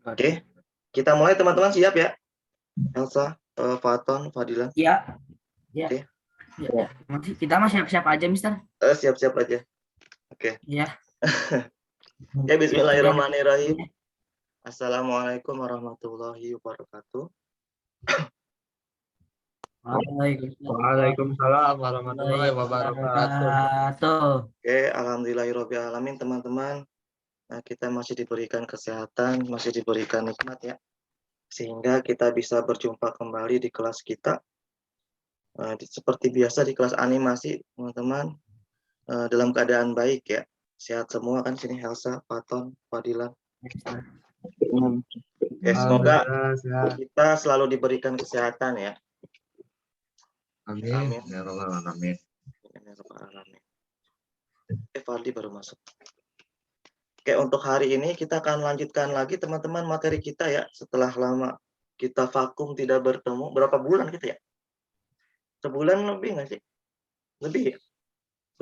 Oke, kita mulai teman-teman, siap ya? Elsa, Faton, Fadilan. Iya. Ya. Oke. Ya. Kita mah siap-siap aja, Mister. Siap-siap aja. Oke. Iya. Ya, bismillahirrahmanirrahim. Assalamualaikum warahmatullahi wabarakatuh. Waalaikumsalam warahmatullahi wabarakatuh. Oke, alhamdulillahirabbil alamin teman-teman. Nah, kita masih diberikan kesehatan, masih diberikan nikmat ya. Sehingga kita bisa berjumpa kembali di kelas kita. Seperti biasa di kelas animasi, teman-teman. Dalam keadaan baik ya. Sehat semua kan sini, Elsa, Faton, Fadilan. Semoga kita selalu diberikan kesehatan ya. Amin. Ya Rabbal alamin. Fadli baru masuk. Oke, untuk hari ini kita akan lanjutkan lagi teman-teman materi kita ya. Setelah lama kita vakum tidak bertemu, berapa bulan gitu ya? Sebulan lebih nggak sih? Lebih ya?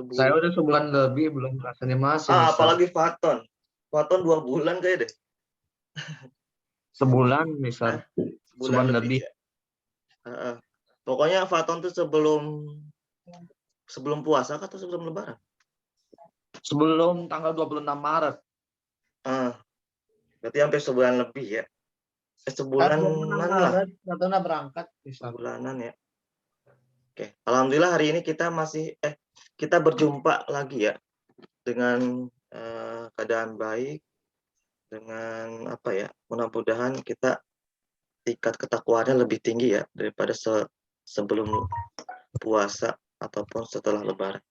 Sebulan. Saya udah sebulan lebih belum kelas animasi. Apalagi Faton. Faton 2 bulan kayak deh. Sebulan misal. Sebulan lebih. Ya. Pokoknya Faton tuh sebelum puasa atau sebelum lebaran? Sebelum tanggal 26 Maret. Berarti hampir sebulan lebih ya. Sebulanan lah. Katanya berangkat. Sebulanan ya. Oke, alhamdulillah hari ini kita kita berjumpa lagi ya dengan keadaan baik, dengan apa ya, mudah-mudahan kita tingkat ketakwaannya lebih tinggi ya daripada sebelum puasa ataupun setelah lebaran.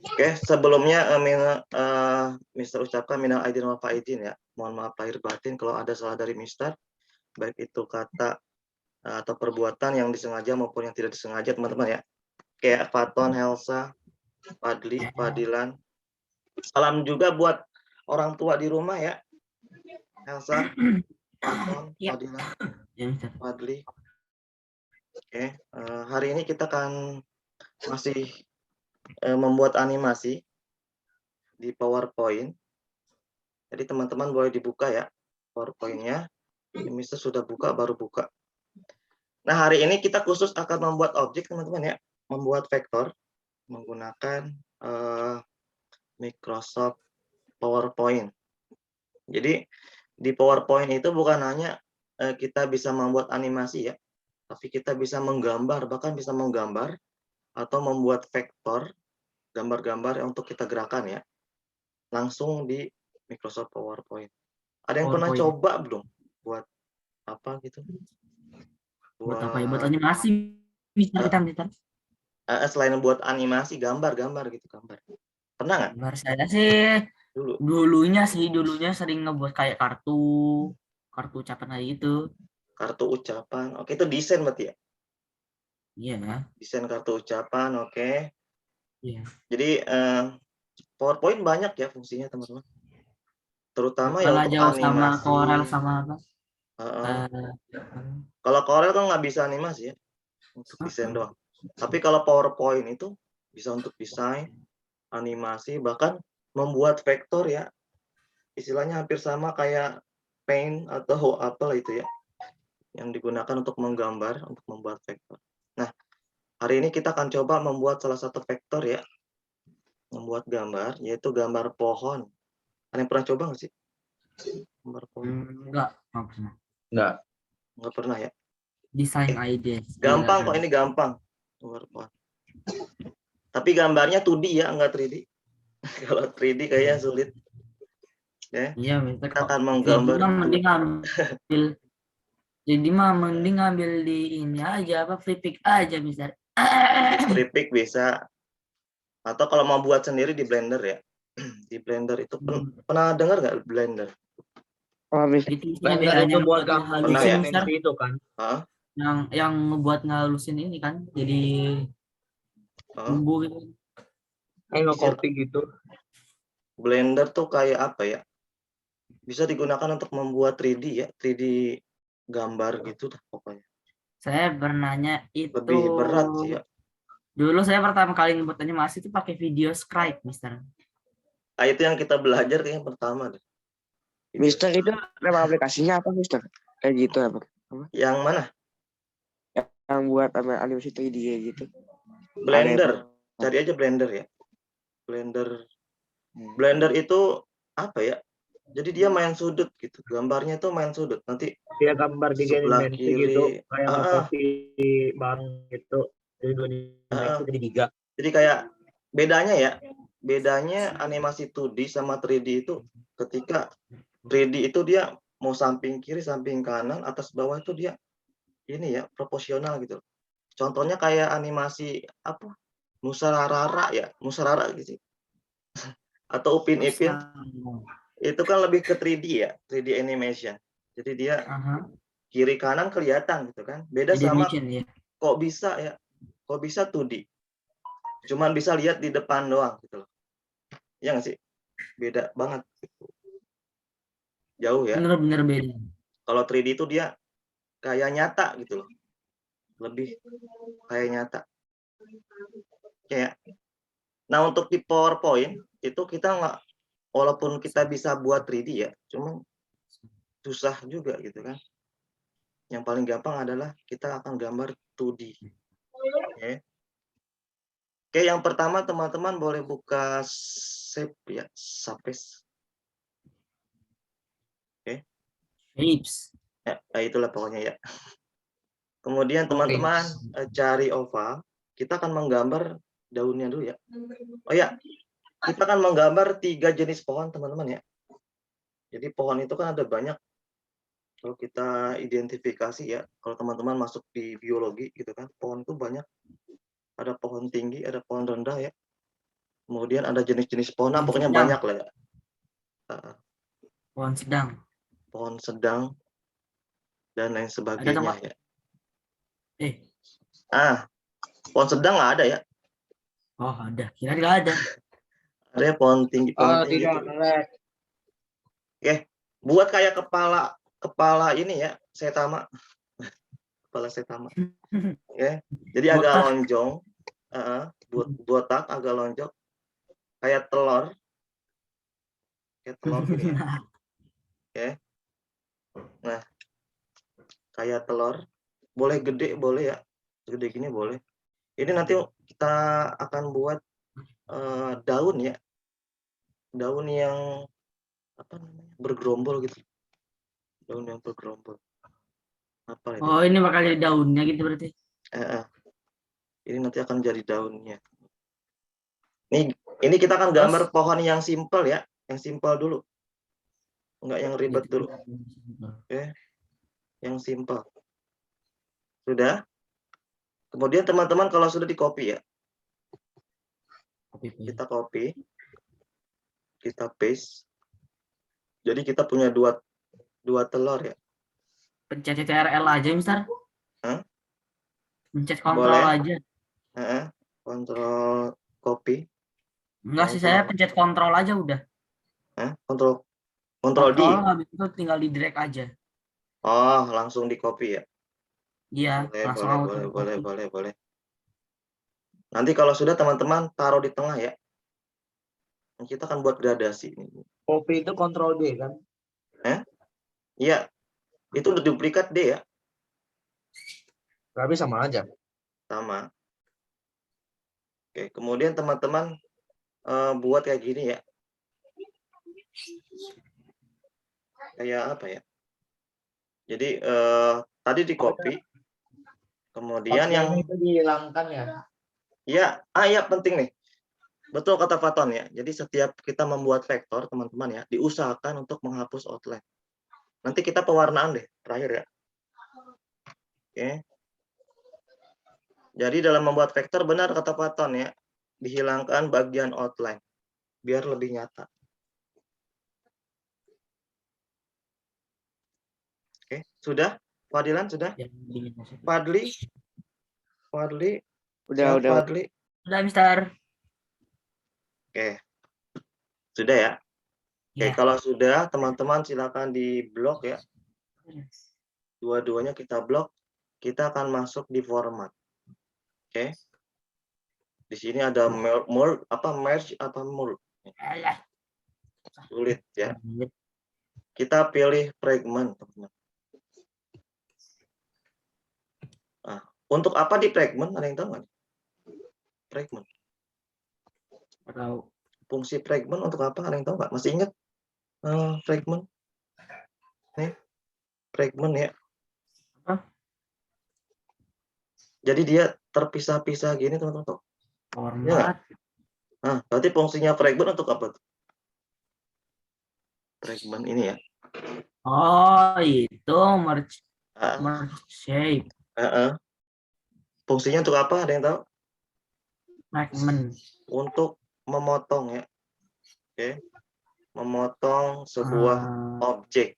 Oke, sebelumnya Mister ucapkan minal aidin wal faizin ya. Mohon maaf lahir batin kalau ada salah dari Mister, baik itu kata atau perbuatan yang disengaja maupun yang tidak disengaja teman-teman ya. Kayak Faton, Elsa, Fadli, Fadilan. Salam juga buat orang tua di rumah ya. Elsa, Faton, Fadilan, Fadli. Oke, hari ini kita akan masih membuat animasi di PowerPoint. Jadi teman-teman boleh dibuka ya PowerPoint-nya. Ini Mister sudah buka, baru buka. Nah, hari ini kita khusus akan membuat objek teman-teman ya. Membuat vektor menggunakan Microsoft PowerPoint. Jadi di PowerPoint itu bukan hanya kita bisa membuat animasi ya, tapi kita bisa menggambar, bahkan bisa menggambar atau membuat vektor gambar-gambar untuk kita gerakan ya, langsung di Microsoft PowerPoint. Ada yang pernah coba belum buat apa gitu? Buat apa ya? Buat animasi bisa kita. Selain buat animasi, gambar-gambar gitu, gambar. Pernah nggak? Gambar saya sih dulunya sering ngebuat kayak kartu ucapan kayak gitu. Kartu ucapan. Oke, itu desain berarti ya? Iya. Desain kartu ucapan, oke. Iya. Jadi PowerPoint banyak ya fungsinya teman-teman. Terutama ya untuk jauh animasi. sama Corel sama apa? Kalau Corel kan nggak bisa animasi ya, untuk desain doang. Tapi kalau PowerPoint itu bisa untuk desain, animasi, bahkan membuat vektor ya. Istilahnya hampir sama kayak Paint atau apa itu ya, yang digunakan untuk menggambar, untuk membuat vektor. Nah, hari ini kita akan coba membuat salah satu vektor ya, membuat gambar, yaitu gambar pohon. Ada yang pernah coba nggak sih? Gambar pohon? Enggak pernah ya. Desain ide. Gampang kok, ini gampang. Gambar pohon. Tapi gambarnya 2D ya, enggak 3D. Kalau 3D kayaknya sulit. Ya. Iya, kita akan menggambar. Jadi mending ngambil di ini aja, free pick aja bisa. Free pick bisa. Atau kalau mau buat sendiri di Blender ya. Di Blender itu pernah dengar nggak Blender? Blender itu buat ngalusin itu kan. Yang ngebuat ngalusin ini kan, jadi bumbu gitu. Nge-copy gitu. Blender tuh kayak apa ya? Bisa digunakan untuk membuat 3D ya, 3D gambar gitu dah pokoknya. Saya bernanya itu lebih berat sih ya. Dulu saya pertama kali ngebuat animasi itu pakai video scribe, Mister. Itu yang kita belajar yang pertama deh. Mister itu nama aplikasinya apa, Mister? Kayak gitu apa? Yang mana? Yang buat animasi 3D gitu. Blender. Cari aja Blender ya. Blender itu apa ya? Jadi dia main sudut gitu. Gambarnya tuh main sudut. Nanti Dia gambar tiga sebelah dimensi kiri. gitu, kayak nge-copy barang gitu. Jadi 2 dimensi jadi 3. Jadi kayak bedanya ya. Bedanya animasi 2D sama 3D itu ketika 3D itu dia mau samping kiri, samping kanan, atas bawah itu dia ini ya proporsional gitu. Contohnya kayak animasi apa? Musarara ya, Musarara gitu. Atau Upin Ipin itu kan lebih ke 3D ya, 3D animation. Jadi dia kiri kanan kelihatan gitu kan. Beda sama ya. kok bisa ya? Kok bisa 2D? Cuman bisa lihat di depan doang gitu loh. Iya nggak sih? Beda banget. Jauh ya. Bener-bener beda. Kalau 3D itu dia kayak nyata gitu loh. Lebih kayak nyata. Kayak. Nah, untuk di PowerPoint itu kita nggak, walaupun kita bisa buat 3D ya, cuman susah juga gitu kan. Yang paling gampang adalah kita akan gambar 2D. Oke. Oke, yang pertama teman-teman boleh buka shape ya, surface. Oke. Shapes. Ya, itulah pokoknya ya. Kemudian teman-teman cari oval, kita akan menggambar daunnya dulu ya. Oh ya, kita akan menggambar 3 jenis pohon teman-teman ya. Jadi pohon itu kan ada banyak. Kalau kita identifikasi ya, kalau teman-teman masuk di biologi gitu kan, pohon itu banyak. Ada pohon tinggi, ada pohon rendah ya. Kemudian ada jenis-jenis pohon, nah, pokoknya banyak lah ya. Pohon sedang. Pohon sedang dan lain sebagainya ya. Pohon sedang nggak ada ya? Oh ada, kira nggak ada. Ada pohon tinggi, pohon tinggi. Tidak, Oke, buat kayak kepala ini ya, setama. Kepala setama. Ya. Jadi agak lonjong, botak agak lonjong, kayak telur gini ya. Oke. Nah, kayak telur, boleh gede boleh ya, gede gini boleh. Ini nanti kita akan buat daun ya, daun yang apa namanya, bergerombol gitu, daun yang bergerombol. Apa itu? Oh ini bakal jadi daunnya gitu berarti. Ini nanti akan jadi daunnya. Ini kita akan gambar pohon yang simpel ya, yang simpel dulu, enggak yang ribet dulu. Oke, yang simpel. Sudah. Kemudian teman-teman kalau sudah di copy ya, kita copy, kita paste. Jadi kita punya dua telur ya. Pencet CTRL aja, Mister. Pencet kontrol aja. Kontrol copy. Enggak sih, saya pencet kontrol aja udah. Kontrol D. Habis itu tinggal di drag aja. Oh, langsung di copy ya. Iya, langsung boleh. Nanti kalau sudah teman-teman taruh di tengah ya. Kita akan buat gradasi. Copy itu kontrol D kan? Iya. Itu udah duplikat D ya. Tapi sama aja. Sama. Oke, kemudian teman-teman buat kayak gini ya. Kayak apa ya? Jadi tadi di copy. Kemudian yang itu dihilangkan ya. Ya, ya penting nih. Betul kata Faton ya. Jadi setiap kita membuat vektor, teman-teman ya, diusahakan untuk menghapus outline. Nanti kita pewarnaan deh, terakhir ya. Oke. Jadi dalam membuat vektor benar kata Faton ya, dihilangkan bagian outline biar lebih nyata. Oke, sudah? Fadilan sudah? Fadli? Udah. Fadli? Udah, Mister. Oke. Sudah ya? Oke, kalau sudah teman-teman silakan di blok ya. Dua-duanya kita blok, kita akan masuk di format. Oke. Di sini ada merge apa merge. Sulit ya. Kita pilih fragment, teman-teman. Nah, untuk apa di fragment? Ada yang tahu nggak? Fragment. Atau Fungsi fragment untuk apa? Ada yang tahu nggak? Masih ingat fragment? Nih, fragment ya. Apa? Jadi dia terpisah-pisah gini, teman-teman. format. Nah, berarti fungsinya fragment untuk apa tuh? Fragment ini ya. Oh, itu merge Ah, shape fungsinya untuk apa? Ada yang tahu? fragment. Untuk memotong ya. Oke. Memotong sebuah objek.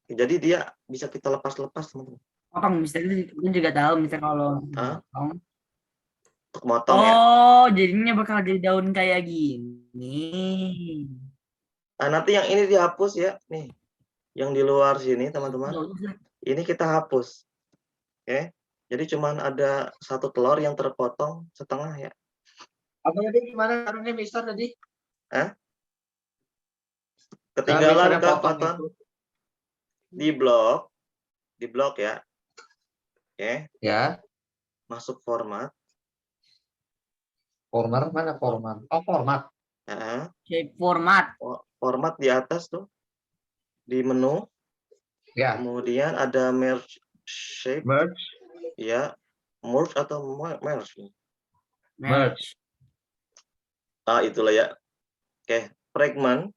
Jadi dia bisa kita lepas-lepas, teman-teman. Potong Mister itu juga tahu Mister kalau Hah? potong. Untuk motong ya. Oh, jadinya bakal jadi daun kayak gini. Nah, nanti yang ini dihapus ya. Nih, yang di luar sini, teman-teman. Daunnya Ini kita hapus. Oke. Jadi cuman ada satu telur yang terpotong setengah ya. Apa tadi gimana caranya Mister tadi? Ketinggalan Mister ke potong Paton itu. di blok ya. Oke. Ya, Masuk format. format mana format? Oh, format. Nah, shape format. format di atas tuh di menu. Ya, Kemudian ada merge shape merge. ya. Merge atau merge. Merge. Ah, itulah ya. Oke, fragment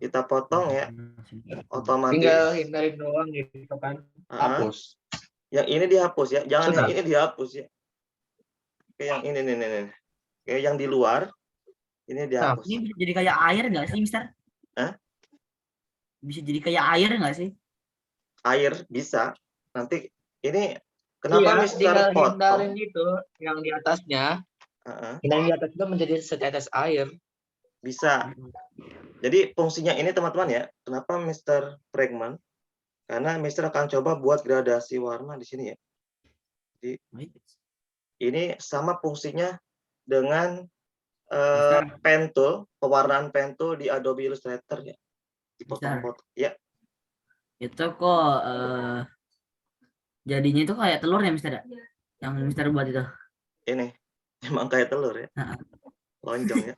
kita potong ya, otomatis. Tinggal hindarin doang gitu kan. Hapus. Yang ini dihapus ya, jangan Sudah. yang ini dihapus ya. Oke, yang ini nih. Oke, yang di luar ini dihapus. Ini bisa jadi kayak air nggak sih, Mister? Hah? Bisa jadi kayak air nggak sih? Air bisa. Nanti ini kenapa Iya, Mister tinggal potong? hindarin gitu yang di atasnya. Heeh, Hindarin di atas itu menjadi setetes air. bisa. Jadi fungsinya ini teman-teman ya. Kenapa Mister fragment? Karena Mister akan coba buat gradasi warna di sini ya. Jadi ini sama fungsinya dengan pen tool, pewarnaan pen tool di Adobe Illustrator ya. Dipotong-potong. Ya, Itu kok jadinya itu kayak telur ya, Mister? Yang Mister buat itu. ini emang kayak telur ya. Nah, Lonjong ya.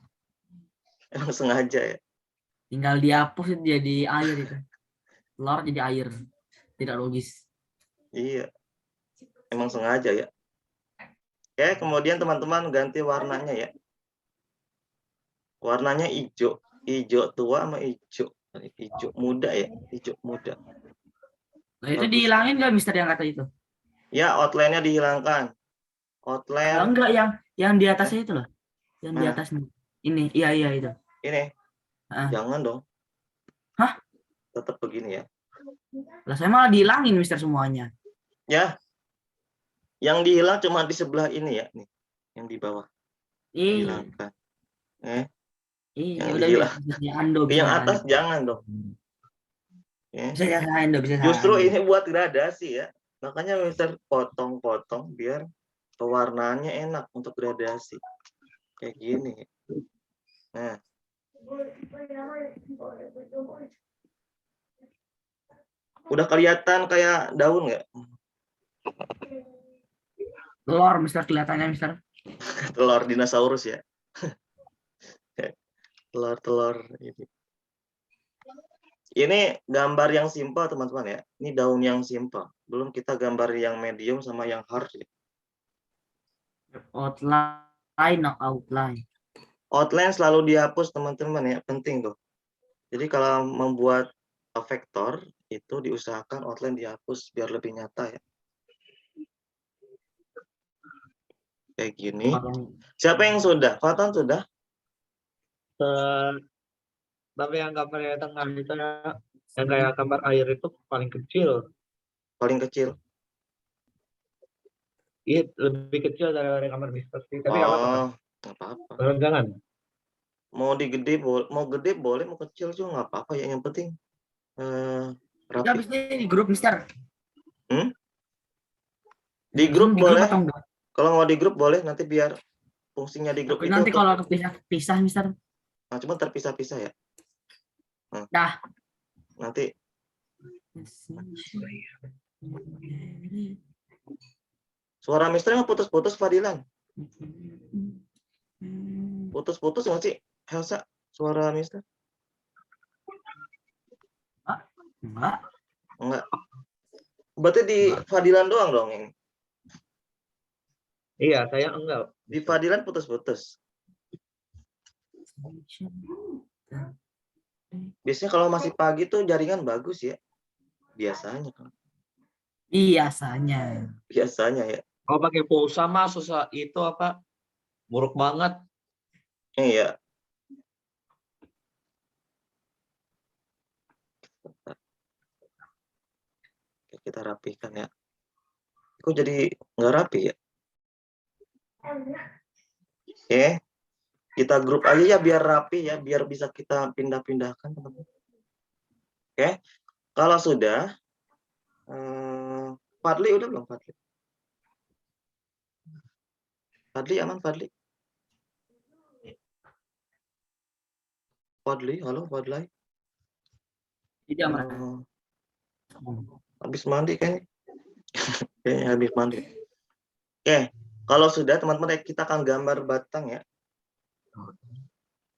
Emang sengaja ya. tinggal dihapus itu jadi air itu. Telur jadi air. Tidak logis. Iya. Emang sengaja ya. Oke, kemudian teman-teman ganti warnanya ya. Warnanya hijau. Hijau tua sama hijau. Hijau muda ya. Hijau muda. Nah, itu Bagus. dihilangin nggak, Mister, yang kata itu? Ya, outline-nya dihilangkan. Outline Enggak, yang di atasnya itu loh. Yang di Mana? atasnya. Ini, iya itu. ini. Ah. Jangan dong. Hah? Tetap begini ya. Lah saya malah dihilangin, Mister, semuanya. Ya. Yang dihilang cuma di sebelah ini ya, nih. Yang di bawah. Iya. Dihilangkan. Iya, Yang udah dihilang. bisa ando, bisa Yang atas ando. jangan dong. Bisa ando, bisa Justru ando. ini buat gradasi ya. Makanya Mister potong-potong biar pewarnaannya enak untuk gradasi. Kayak gini. Nah. Udah kelihatan kayak daun nggak? Telur, Mister, kelihatannya, Mister. Telur dinosaurus ya. Telur-telur ini. Ini gambar yang simpel teman-teman ya. Ini daun yang simpel. Belum kita gambar yang medium sama yang hard ya. Outline, no outline. Outline selalu dihapus teman-teman ya. Penting tuh. Jadi kalau membuat vektor itu diusahakan outline dihapus biar lebih nyata ya. Kayak gini. Siapa yang sudah? Fatan sudah? Tapi yang gambar yang tengah itu ya, yang kayak gambar air itu paling kecil. Paling kecil. Iya, lebih kecil dari gambar Mister. Tapi nggak apa-apa. Nggak apa-apa. Jangan. Mau digede mau gede boleh, mau kecil juga nggak apa-apa ya. Yang penting Kita rapi. habis ini di grup, Mister. Di grup boleh. Atau enggak? Kalau mau di grup boleh, nanti biar fungsinya di grup Tapi itu nanti kalau kepisah, Mister. nah, cuma terpisah-pisah ya. Dah. Nanti suara misternya putus-putus, Fadilan. Putus-putus nggak sih, Helsa? Suara mister? Enggak. Enggak. Berarti di Fadilan doang dong ini. Iya, saya enggak. Di Fadilan putus-putus. Biasanya kalau masih pagi tuh jaringan bagus ya. Biasanya kan. Biasanya. Biasanya ya. Kalau pakai pulsa mah susah itu apa? Buruk banget. Iya. Oke, kita rapikan ya. Kok jadi nggak rapi ya? Oke. Kita grup aja ya biar rapi ya, biar bisa kita pindah-pindahkan teman-teman. Oke. Kalau sudah, Fadli udah belum Fadli? Fadli aman Fadli? Fadli, halo Fadli. Jadi aman. Habis mandi kayaknya. Kayaknya habis mandi. Oke, kalau sudah teman-teman kita akan gambar batang ya.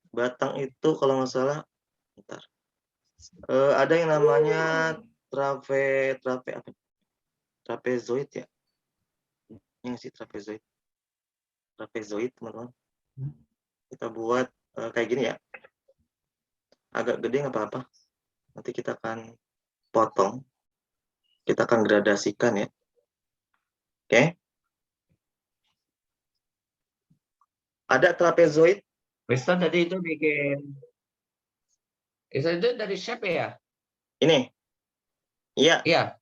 Batang itu kalau nggak salah, bentar. Ada yang namanya trapezoid ya. Yang sih trapezoid. Trapezoid teman-teman. Kita buat kayak gini ya. Agak gede nggak apa-apa. Nanti kita akan potong. Kita akan gradasikan ya. Oke. Ada trapezoid. Mister tadi itu bikin. Itu dari shape ya? Ini. Iya. Iya.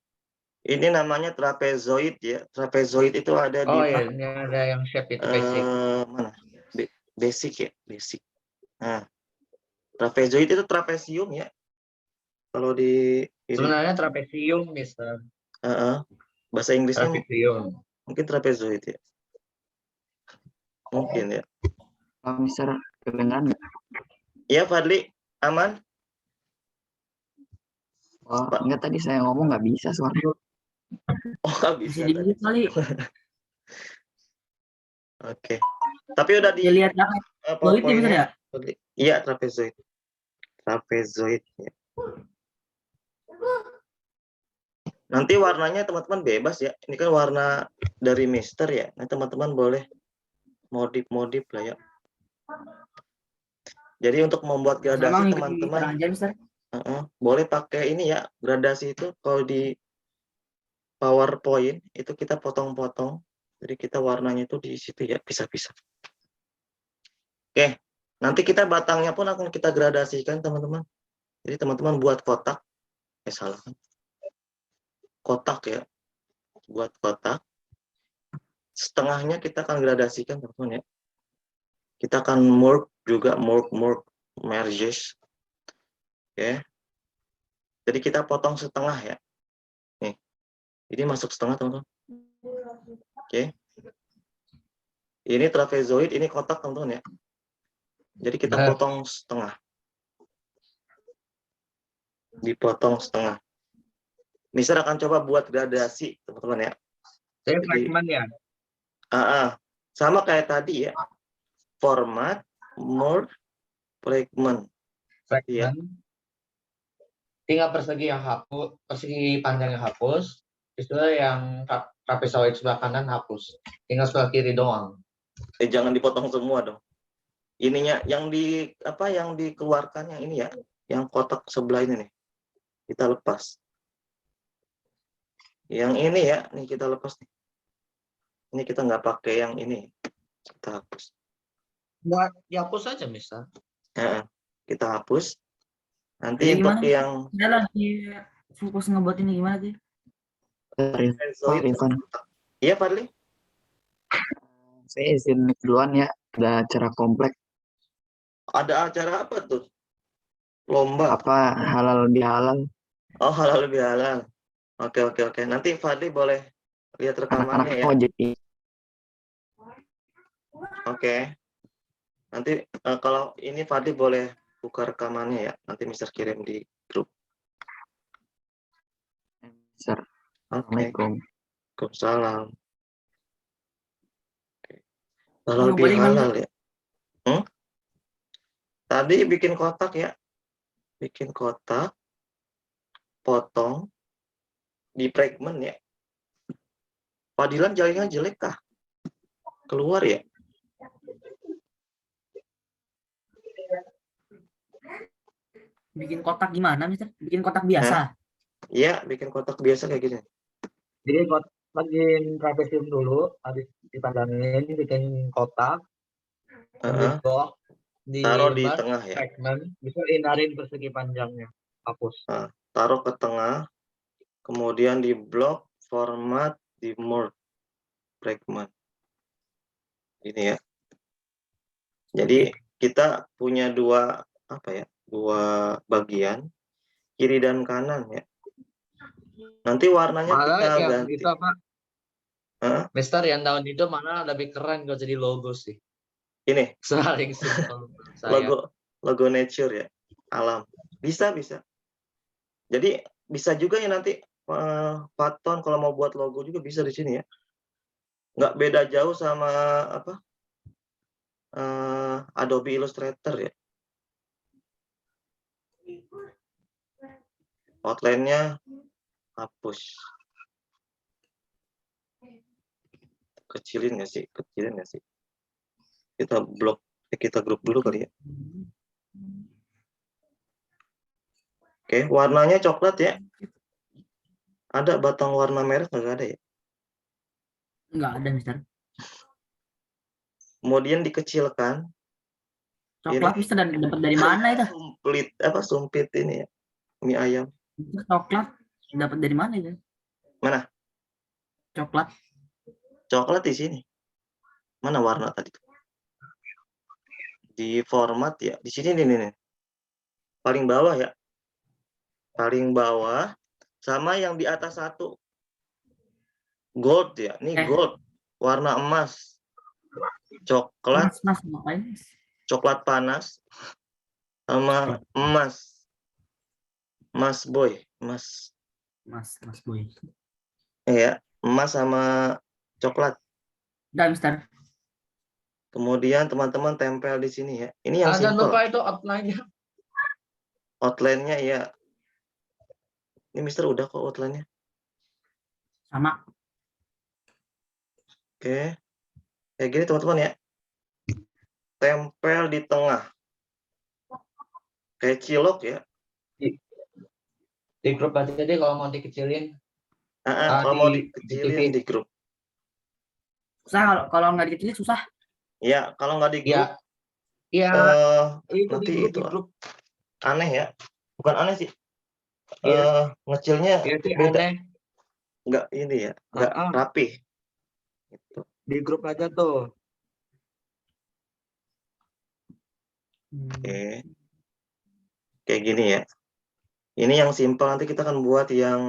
Ini namanya trapezoid ya. Trapezoid itu ada di Oh iya, ini ada yang shape itu basic. mana? Basic ya, basic. Nah, trapezoid itu trapesium ya. Kalau di Sebenarnya trapesium, Mister. bahasa Inggrisnya Trapesium. mungkin trapezoid ya. Mungkin ya. Mister, kedengeran nggak? Iya, Fadli, aman? Oh, enggak, tadi saya ngomong nggak bisa suaranya. Oh, nggak bisa Masih tadi. dingin kali. Oke. Tapi udah di Dilihat lah. Loit ya bener ya? Fadli. Iya, trapezoid. Trapezoid ya. Nanti warnanya teman-teman bebas ya. Ini kan warna dari Mister ya. Nah, teman-teman boleh modif-modif lah ya. Jadi untuk membuat gradasi teman-teman boleh pakai ini ya, gradasi itu kalau di PowerPoint itu kita potong-potong. Jadi kita warnanya itu di situ ya, bisa-bisa. Oke, nanti kita batangnya pun akan kita gradasikan teman-teman. Jadi teman-teman buat kotak. Salah kan? Kotak ya. Buat kotak. Setengahnya kita akan gradasikan teman-teman ya. Kita akan merge juga, merges. Oke. Jadi kita potong setengah ya. Nih. Ini masuk setengah teman-teman. Oke. Ini trapezoid, ini kotak teman-teman ya. Jadi kita potong setengah. Dipotong setengah. Mister akan coba buat gradasi teman-teman ya. Saya fragment ya. Sama kayak tadi ya. Format, merge, fragment. Ya. Tinggal persegi yang hapus, persegi panjang yang hapus, istilah yang trapezoid sebelah kanan hapus. Tinggal sebelah kiri doang. Jangan dipotong semua dong. Ininya yang dikeluarkan yang ini ya, yang kotak sebelah ini nih. Kita lepas. Yang ini ya, nih kita lepas nih. Ini kita nggak pakai yang ini. Kita hapus. Buat dihapus saja, Mister. Kita hapus. Nanti untuk yang lagi fokus ngebuat ini gimana sih? Rifan, iya Fadli. saya izin duluan ya, ada acara komplek. Ada acara apa tuh? Lomba. Apa halal bihalal? Oh, halal lebih halal. Oke. Nanti Fadli boleh lihat rekamannya ya. Jadi. Oke. Nanti kalau ini Fadli boleh buka rekamannya ya. Nanti Mister kirim di grup. Sir. Oke. Assalamualaikum. Waalaikumsalam. Halal Yang paling bihalal ya. Tadi bikin kotak ya. Bikin kotak, potong, di fragment ya. Fadilan jaringan jelek kah? Keluar ya? bikin kotak gimana, Mister? Bikin kotak biasa. Iya, bikin kotak biasa kayak gini. Jadi bikin trapesium dulu, habis dipandangin, bikin kotak, Heeh. box, Taruh di merge, tengah ya. fragment, bisa hindarin persegi panjangnya, hapus. Nah, taruh ke tengah, kemudian di blok, format, di merge, fragment. Ini ya. Jadi kita punya dua bagian, kiri dan kanan ya. Nanti warnanya Malah kita yang ganti. itu apa? Hah? Mister yang tahun itu mana lebih keren kalau jadi logo sih. Ini Saling simpel saya. logo nature ya, alam. Bisa. Jadi bisa juga ya nanti Patton kalau mau buat logo juga bisa di sini ya. Nggak beda jauh sama Adobe Illustrator ya. Outline-nya hapus. Kecilin nggak sih? Kita grup dulu kali ya. Oke, warnanya coklat ya. Ada batang warna merah nggak ada ya? Enggak ada, Mister. Kemudian dikecilkan. Coklat, Mister, dan dapat dari mana itu? Sumpit ini ya. Mie ayam. Mister, coklat dapat dari mana itu? Mana? Coklat. Coklat di sini. Mana warna tadi? Di format ya. Di sini nih. Paling bawah ya. Paling bawah sama yang di atas satu. Gold ya. Ini gold. Warna emas. Coklat. Mas, ngapain? Coklat panas sama emas. Mas boy. Mas Boy. Iya, emas sama coklat. Udah, Mister. Kemudian teman-teman tempel di sini ya. Ini yang Jangan simple. lupa itu outline-nya. Outline-nya ya. Ini Mister udah kok outline-nya. Sama. Oke. Kayak gini teman-teman ya. Tempel di tengah. Kayak cilok ya. Di grup aja deh kalau mau dikecilin. Kalau mau dikecilin di grup. Susah kalau nggak dikecilin susah. Ya, kalau nggak di grup. Iya. Nanti di itu grup. aneh ya. Bukan aneh sih. Iya. Ngecilnya beda. Aneh. Nggak ini ya. Nggak rapi. Gitu. Di grup aja tuh. Oke. Kayak gini ya. Ini yang simpel, nanti kita akan buat yang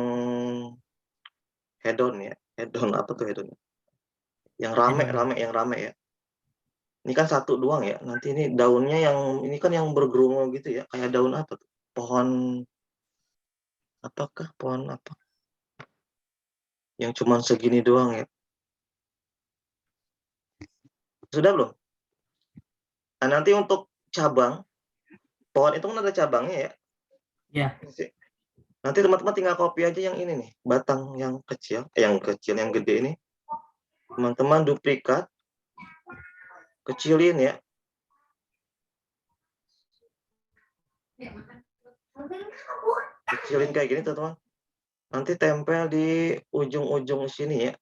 head-on ya. Head-on apa tuh head-on? Yang rame ya. Ini kan satu doang ya. Nanti ini daunnya ini kan yang bergerungu gitu ya. Kayak daun apa tuh? Pohon apakah? Pohon apa? Yang cuman segini doang ya. Sudah belum? Nah, nanti untuk cabang, pohon itu kan ada cabangnya ya. Ya. Nanti teman-teman tinggal copy aja yang ini nih, batang yang kecil, yang gede ini. Teman-teman duplikat, kecilin ya. Kecilin kayak gini teman-teman. Nanti tempel di ujung-ujung sini ya.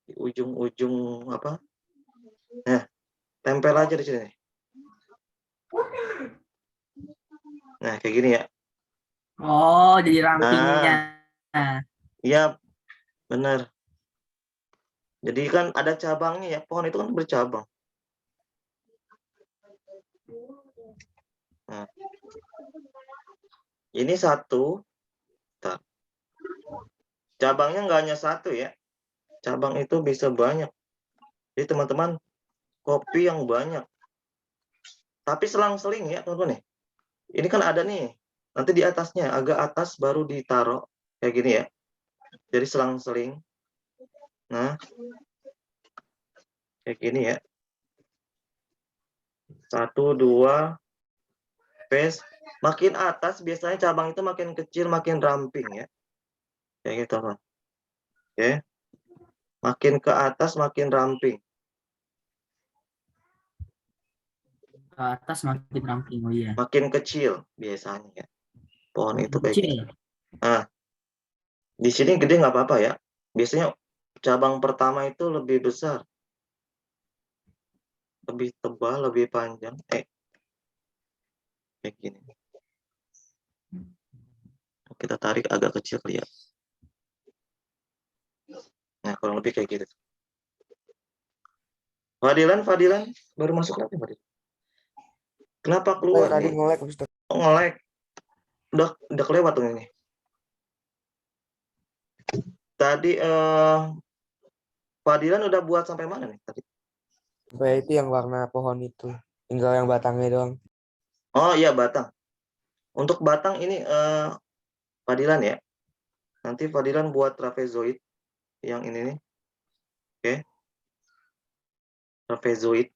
Di ujung-ujung apa? Nah, tempel aja di sini. Nah, kayak gini ya. Oh, jadi rampingnya. Iya, benar. Jadi kan ada cabangnya ya, pohon itu kan bercabang. Nah, ini satu. Cabangnya nggak hanya satu ya. Cabang itu bisa banyak. Jadi teman-teman, copy yang banyak. Tapi selang-seling ya teman-teman nih. Ini kan ada nih. Nanti di atasnya agak atas baru ditaruh kayak gini ya. Jadi selang-seling. Nah, kayak gini ya. 1, 2, space. Makin atas biasanya cabang itu makin kecil, makin ramping ya. Kayak gitu teman. Oke. Makin ke atas makin ramping. Ke atas makin ramping. Oh iya. Makin kecil biasanya ya. Pohon itu kayak gitu. Kecil. Nah, di sini gede nggak apa-apa ya. Biasanya cabang pertama itu lebih besar. Lebih tebal, lebih panjang. Kayak gini. Kita tarik agak kecil kali ya. Nah, kurang lebih kayak gitu. Fadilan, baru masuk lagi Fadilan. Kenapa keluar Tadi nih? nge-lag, Mister. Oh, nge-lag. Udah kelewat dong ini. Tadi Fadilan udah buat sampai mana nih tadi? Sampai itu yang warna pohon itu. Tinggal yang batangnya doang. Oh iya, batang. Untuk batang ini Fadilan ya. Nanti Fadilan buat trapezoid yang ini nih. Oke. Trapezoid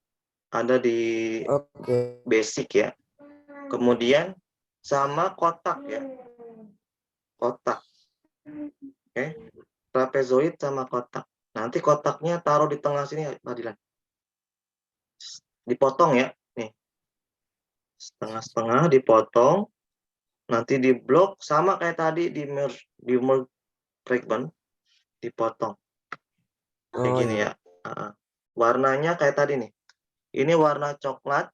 ada di Oke. basic ya. Kemudian sama kotak ya. Kotak. Oke. Trapezoid sama kotak. Nanti kotaknya taruh di tengah sini Fadilan. Dipotong ya. Nih. Setengah-setengah dipotong. Nanti di blok sama kayak tadi di merge fragment dipotong. Kayak Oh gini iya. ya. Warnanya kayak tadi nih. Ini warna coklat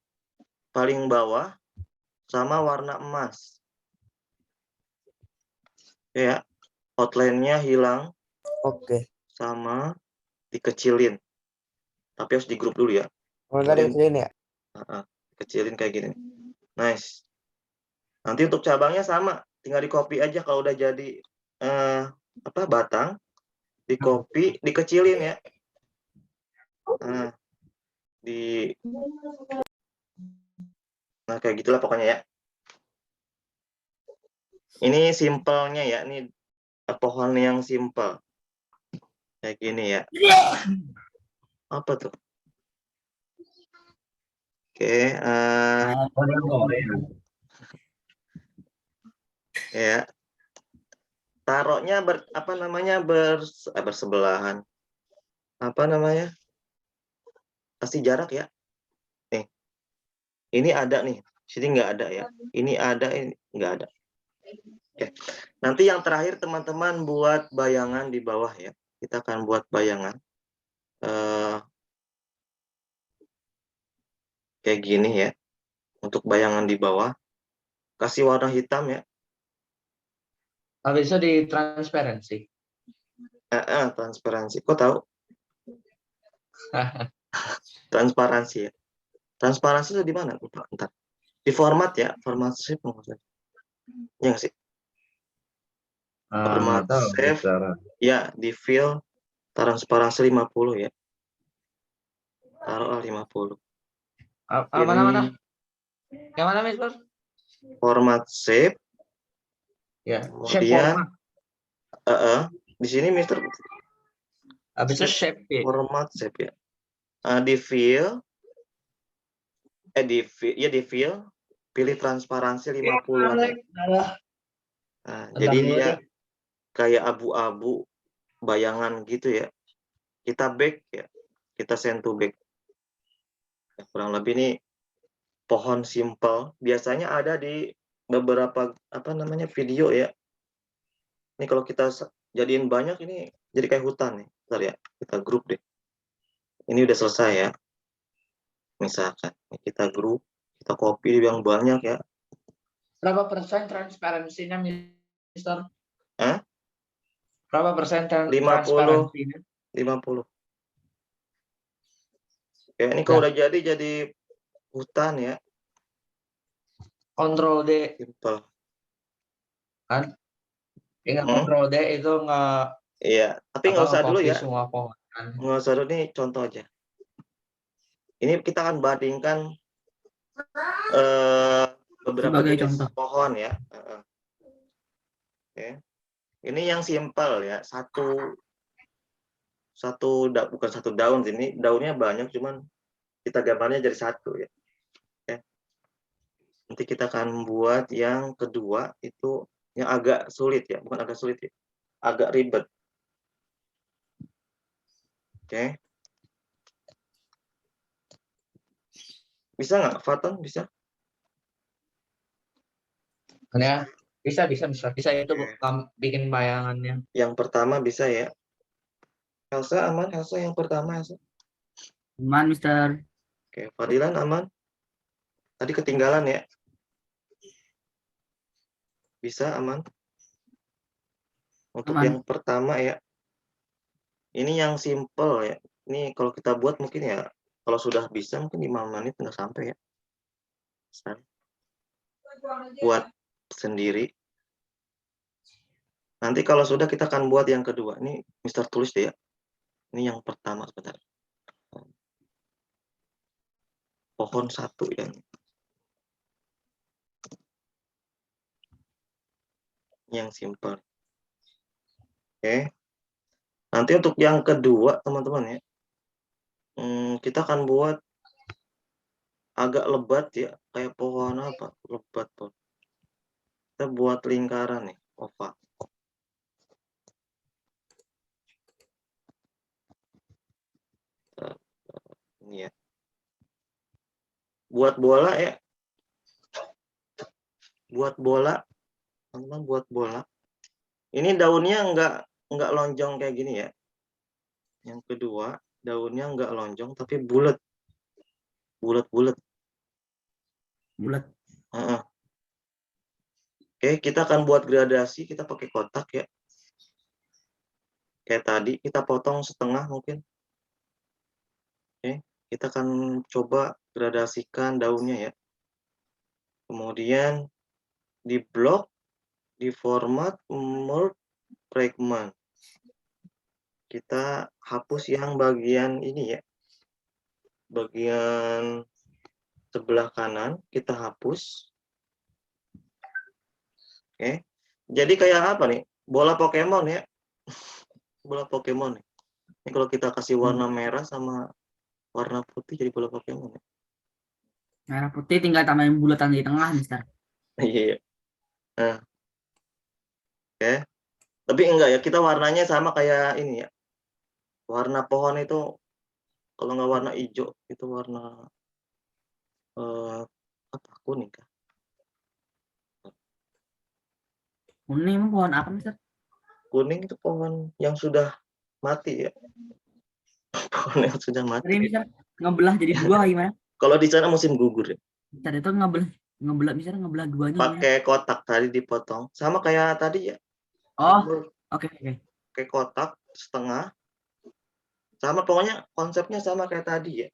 paling bawah sama warna emas. Ya, outline-nya hilang Oke. sama dikecilin. Tapi harus di grup dulu ya. Oh, tadi kecilin ya? Kecilin kayak gini. Nice. Nanti untuk cabangnya sama, tinggal di copy aja kalau udah jadi batang, di copy, dikecilin ya. Nah, kayak gitulah pokoknya ya. Ini simpelnya ya, ini pohon yang simpel. Kayak gini ya. Apa tuh? Oke, ya. Taruhnya bersebelahan. Apa namanya? Kasih jarak ya. Nih. Ini ada nih. Sini nggak ada ya. Ini ada, ini nggak ada. Oke. Nanti yang terakhir teman-teman buat bayangan di bawah ya. Kita akan buat bayangan. Kayak gini ya. Untuk bayangan di bawah. Kasih warna hitam ya. Habis itu di transparansi. Transparansi. Kok tahu? Transparansi ya. Transparansi itu di mana? Lupa, ntar. Di format ya. Format shape. Ya nggak sih? Format save. Ya, di fill. Transparansi 50 ya. Taruh 50. Mana? Yang mana, Mister? Format shape. Ya, shape Kemudian, format. di sini Mister Habis itu shape. format shape ya. Di fill. Di fill. Pilih transparansi 50. Nah, jadi dia kayak abu-abu bayangan gitu ya. Kita back ya. Kita send to back. Ya, kurang lebih ini pohon simple. Biasanya ada di beberapa video ya. Ini kalau kita jadiin banyak ini jadi kayak hutan nih. Bentar ya, kita grup deh. Ini udah selesai ya. Misalkan kita grup, kita copy yang banyak ya. Berapa persen transparansinya, Mister? Hah? Berapa persen 50. transparansinya? 50. Ya, ini kalau udah jadi hutan ya. Control D. Simple. Kan? Ingat Control D itu nggak. Iya, tapi nggak usah dulu ya. Semua pohon. Nggak usah dulu, ini contoh aja. Ini kita akan bandingkan beberapa Sebagai jenis contoh. pohon ya. Oke. Ini yang simpel ya, bukan satu daun sih, ini daunnya banyak, cuman kita gambarnya jadi satu ya. Oke. Nanti kita akan buat yang kedua itu yang agak sulit ya, bukan agak sulit ya, agak ribet. Oke. Bisa nggak, Fatan? Bisa? Ya, bisa itu Oke. bikin bayangannya. Yang pertama bisa ya. Elsa aman, Elsa yang pertama, Elsa. Cuman Mister. Oke, Fadilan aman. Tadi ketinggalan ya. Bisa aman. Untuk Aman. yang pertama ya. Ini yang simple ya. Ini kalau kita buat mungkin ya, kalau sudah bisa mungkin 5 menit nggak sampai ya. Buat sendiri. Nanti kalau sudah kita akan buat yang kedua. Ini Mister tulis deh ya. Ini yang pertama sebentar. Pohon satu ya. Yang simple. Oke. Nanti untuk yang kedua teman-teman ya. Kita akan buat agak lebat ya. Kayak pohon apa? Lebat tuh. Kita buat lingkaran nih. Oval. Ini ya. Buat bola ya. Buat bola. Teman-teman buat bola. Ini daunnya nggak lonjong kayak gini ya. Yang kedua, daunnya nggak lonjong tapi bulat. Bulat-bulat. Bulat. Oke, kita akan buat gradasi. Kita pakai kotak ya. Kayak tadi, kita potong setengah mungkin. Oke, kita akan coba gradasikan daunnya ya. Kemudian di blok, di format, merge, fragment. Kita hapus yang bagian ini ya. Bagian sebelah kanan kita hapus. Oke. Jadi kayak apa nih? Bola Pokemon ya. Bola Pokemon nih. Ini kalau kita kasih warna merah sama warna putih jadi bola Pokemon ya. Merah putih tinggal tambahin bulatan di tengah, Mister. Iya. Nah, oke. Tapi enggak ya, kita warnanya sama kayak ini ya. Warna pohon itu kalau nggak warna hijau itu warna apa, kuning kah? Kuning emang pohon apa, Mister? Kuning itu pohon yang sudah mati ya. Pohon yang sudah Tadi mati. Mister ngebelah jadi dua gimana? Kalau di sana musim gugur ya. Mister itu ngebelah Mister ngebelah duanya gimana? Pakai kotak tadi dipotong. Sama kayak tadi ya. Oh, oke. Pakai kotak setengah. Sama pokoknya konsepnya sama kayak tadi ya.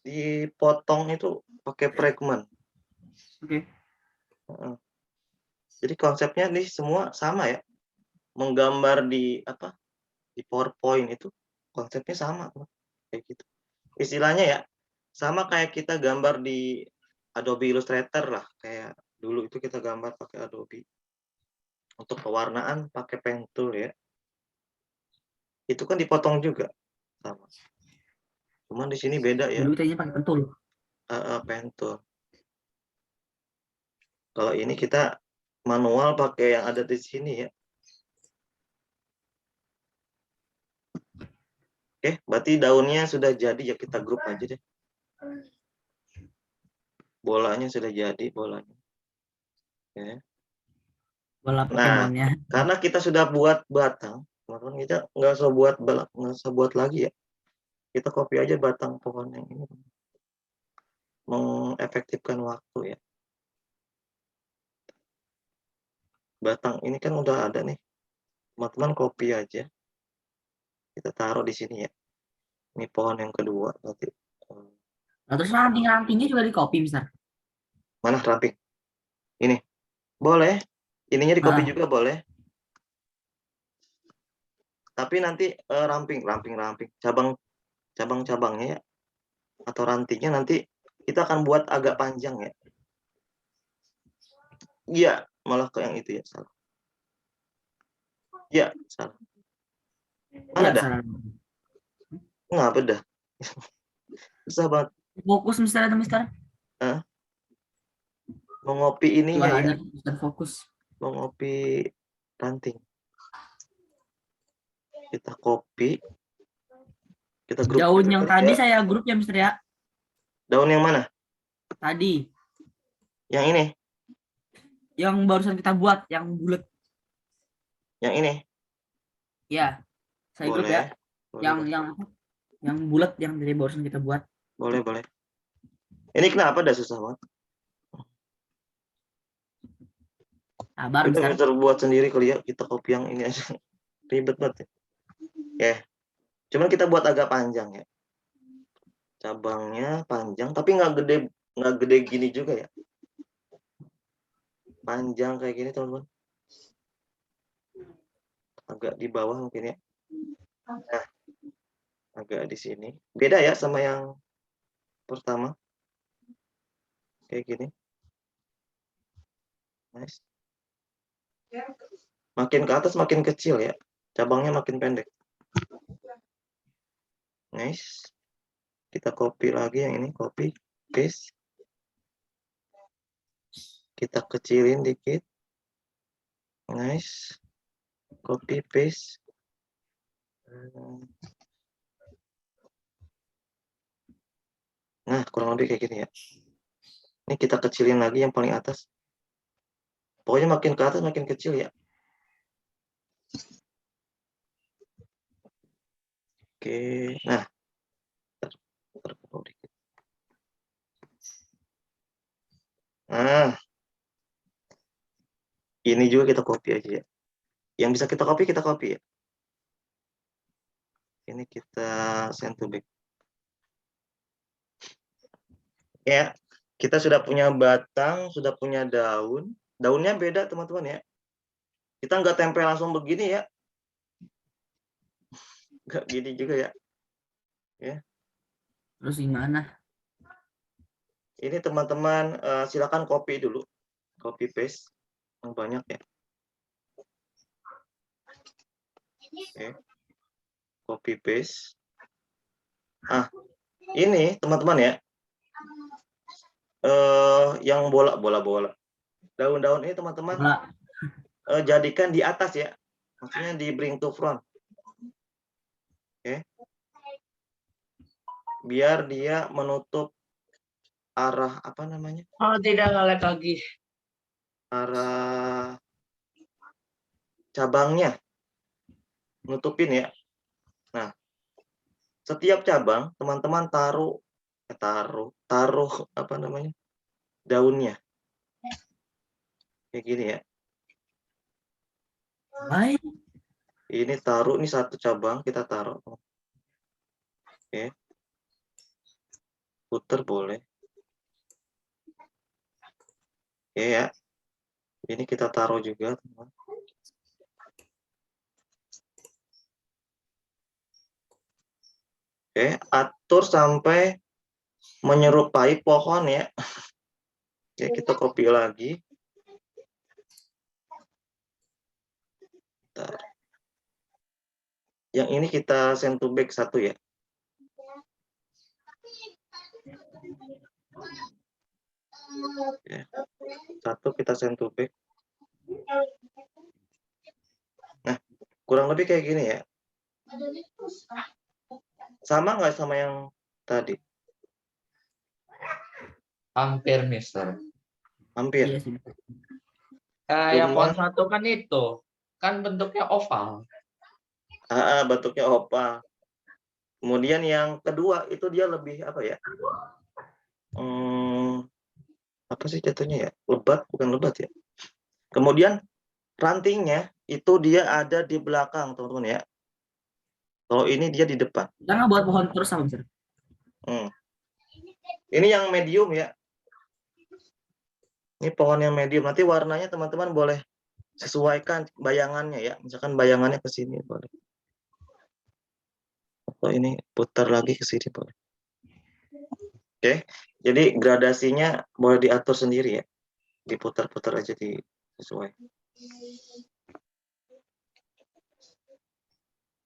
Dipotong itu pakai fragment. Oke. Jadi konsepnya nih semua sama ya. Menggambar di apa? Di PowerPoint itu konsepnya sama kayak gitu. Istilahnya ya sama kayak kita gambar di Adobe Illustrator lah, kayak dulu itu kita gambar pakai Adobe. Untuk pewarnaan pakai pen tool ya. Itu kan dipotong juga sama. Cuman di sini beda ya. Dulu tadinya pakai pentul. Pen tool. Kalau ini kita manual pakai yang ada di sini ya. Oke, berarti daunnya sudah jadi ya, kita grup aja deh. Bolanya sudah jadi bolanya. Oke. Bola Nah, Pokemonnya. karena kita sudah buat batang, teman-teman, kita nggak usah buat lagi ya. Kita copy aja batang pohon yang ini. Mengefektifkan waktu ya. Batang ini kan udah ada nih. Teman-teman copy aja. Kita taruh di sini ya. Ini pohon yang kedua nanti. Nah, terus ranting-rantingnya juga di copy, Mister. Mana ramping? Ini. Boleh. Ininya di copy Ah. juga boleh. Tapi nanti ramping cabang-cabangnya ya, atau rantingnya nanti kita akan buat agak panjang ya. Iya, malah ke yang itu ya, salah. Iya, salah. Mana Iya, ada? salah. Nggak beda. Susah banget. Fokus Mister atau Mister? Mau ngopi ininya ya, Suaranya Mister fokus. mau ngopi ranting. Kita copy. Kita grup. Daun yang tadi ya. saya grup ya Mister ya. Daun yang mana? Tadi Yang ini. yang barusan kita buat yang bulat. Yang ini. Ya. Saya grup ya. Boleh, Yang boleh. yang bulat yang dari barusan kita buat. Boleh, boleh. Ini kenapa dah susah banget? Sabar Udah Mister. Mister buat sendiri kali ya, kita copy yang ini aja. Ribet banget ya. Oke. Cuman kita buat agak panjang ya. Cabangnya panjang, tapi nggak gede gini juga ya. Panjang kayak gini teman-teman. Agak di bawah mungkin ya. Nah, agak di sini. Beda ya sama yang pertama. Kayak gini. Nice. Makin ke atas makin kecil ya. Cabangnya makin pendek. Nice. Kita copy lagi yang ini, copy, paste. Kita kecilin dikit. Nice. Copy, paste. Nah, kurang lebih kayak gini ya. Ini kita kecilin lagi yang paling atas. Pokoknya makin ke atas makin kecil ya. Oke, nah. Nah, ini juga kita copy aja ya. Yang bisa kita copy ya. Ini kita send to back. Ya, kita sudah punya batang, sudah punya daun. Daunnya beda teman-teman ya. Kita nggak tempel langsung begini ya. Nggak gini juga ya. Ya. Terus gimana? Ini teman-teman silakan copy dulu. Copy paste yang banyak ya. Oke. Copy paste. Ah, ini teman-teman ya. Yang bola. Daun-daun ini teman-teman jadikan di atas ya. Maksudnya di bring to front. Oke. Biar dia menutup arah apa namanya? Oh, tidak nge-lag lagi. Arah cabangnya. Nutupin ya. Nah, setiap cabang teman-teman taruh apa namanya? Daunnya. Kayak gini ya. Baik. Ini taruh, ini satu cabang kita taruh. Oke. Puter boleh. Oke ya. Ini kita taruh juga, teman. Oke, atur sampai menyerupai pohon ya. Oke, kita copy lagi. Bentar. Yang ini kita send to back satu ya. Oke. Satu kita send to back. Nah, kurang lebih kayak gini ya. Sama nggak sama yang tadi? Hampir, Mister. Hampir. Iya sih. Yang Cuma- pohon satu kan itu. Kan bentuknya oval. Bentuknya oval. Kemudian yang kedua itu dia lebih apa ya? Apa sih jatuhnya ya? Lebat, bukan lebat ya. Kemudian rantingnya itu dia ada di belakang, teman-teman ya. Kalau ini dia di depan. Kita nggak buat pohon terus sama Mister. Ini yang medium ya. Ini pohon yang medium. Nanti warnanya teman-teman boleh sesuaikan bayangannya ya. Misalkan bayangannya ke sini boleh. Atau ini putar lagi ke sini boleh. Oke. Jadi gradasinya boleh diatur sendiri ya. Diputar-putar aja sesuai.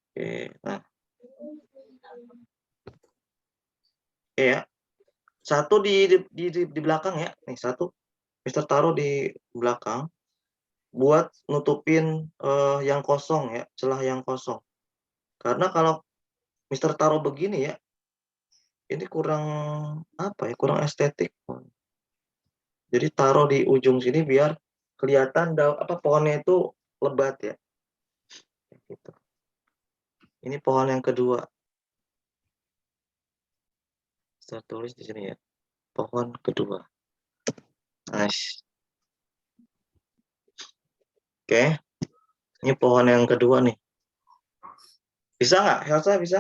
Oke, nah. Oke ya. Satu di belakang ya. Nih satu. Mister taruh di belakang buat nutupin yang kosong ya, celah yang kosong. Karena kalau Mister taruh begini ya, ini kurang apa ya? Kurang estetik. Jadi taruh di ujung sini biar kelihatan pohonnya itu lebat ya. Gitu. Ini pohon yang kedua. Saya tulis di sini ya. Pohon kedua. Nice. Oke. Ini pohon yang kedua nih. Bisa nggak, Helsa? Bisa?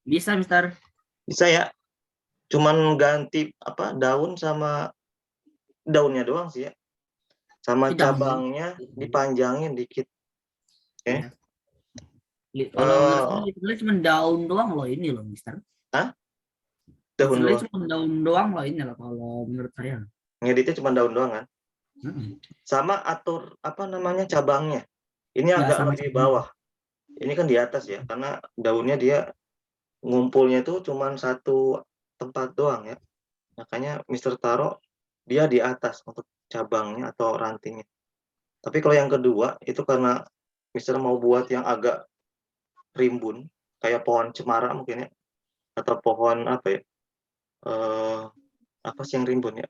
Bisa, Mister. Bisa ya. Cuman ganti daun sama daunnya doang sih ya. Sama Tapi daun. cabangnya dipanjangin dikit. Oke. Iya. Kalau menurut saya literally cuma daun doang loh ini loh, Mister. Hah? Daun Literally doang. cuma daun doang loh ini loh kalau menurut saya. Ngeditnya cuma daun doang kan. Sama atur cabangnya. Ini Ya, agak sama lebih cabang. bawah. Ini kan di atas ya, karena daunnya dia ngumpulnya itu cuma satu tempat doang ya. Makanya Mister taruh dia di atas untuk cabangnya atau rantingnya. Tapi kalau yang kedua itu karena Mister mau buat yang agak rimbun, kayak pohon cemara mungkin ya, atau pohon apa sih yang rimbun ya.